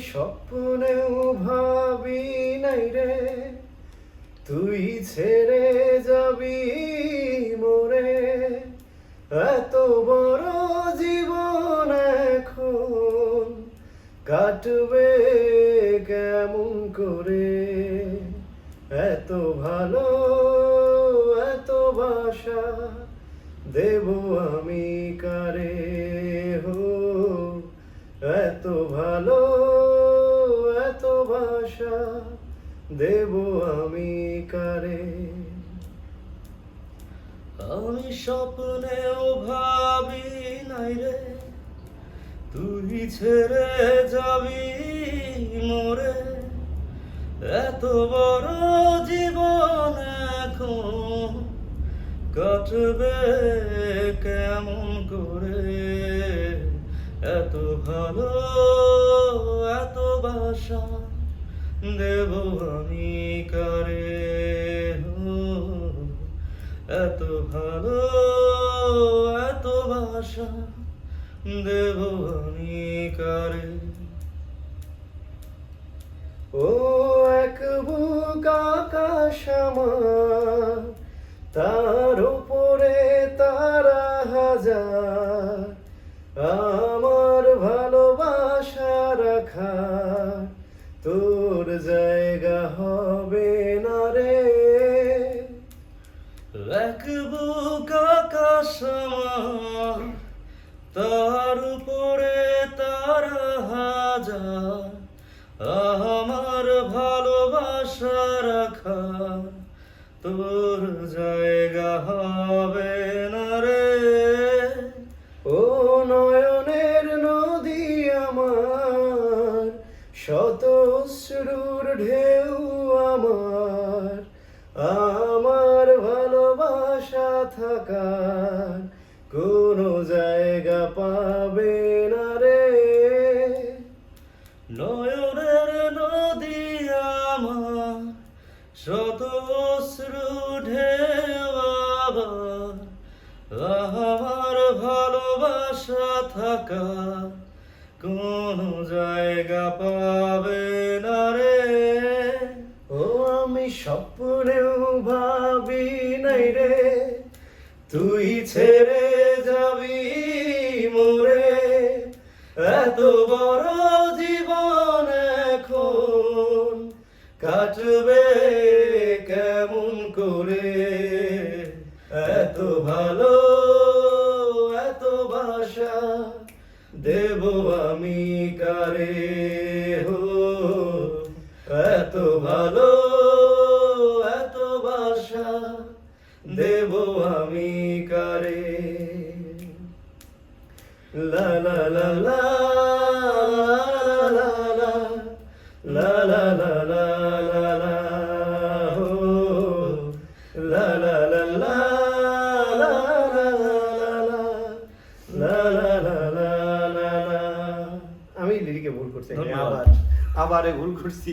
স্বপ্নেও ভাবি নাই রে তুই ছেড়ে যাবি মোরে। এত বড় জীবন এখন কাটবে কেমন করে। এত ভালো এত বাসা দেব আমি কারে হো। এত ভালো এত বাসা দেব আমি কারে। আমি স্বপ্নেও ভাবি নাই রে তুই ছেড়ে যাবি মোরে। এত বড় জীবন এখন কাটবে কেমন করে। এত ভালো এত বাসা দেব আমি কারে হো। এত ভালো এত বাসা দেব আমি কারে। ও এক বুক আকাশ আমার তার উপরে তারা হাজার। আমার ভালোবাসা রাখা তোর জায়গা হবে না রে। এক বুক আকাশ আমার তার উপরে তারা হাজার। আমার ভালোবাসা রাখা তোর জায়গা হবে না রে। ও নয়নের নদী আমার শত অশ্রুর ঢেউ আমার। আমার ভালোবাসা থাকার কোনো জায়গা পাবে না রে। নয়নের নদী আমার শত অশ্রু ঢেউ আবার। আমার ভালোবাসা থাকা কোনো জায়গা পাবে না রে। ও আমি স্বপ্নেও ভাবি নাই রে তুই ছেড়ে যাবি মোরে। এত বড় জীবন এখন কাটবে কেমন করে। এত ভালো এত বাসা দেব আমি কারে হো। এত ভালো এত বাসা দেব আমি কারে। লা লা লা লা লা লা লা লা লা লা লা লা হো। লা লা লা লা লা লা লা লা লা লা। আমি লিরিকে ভুল করছি, আবার ভুল করছি।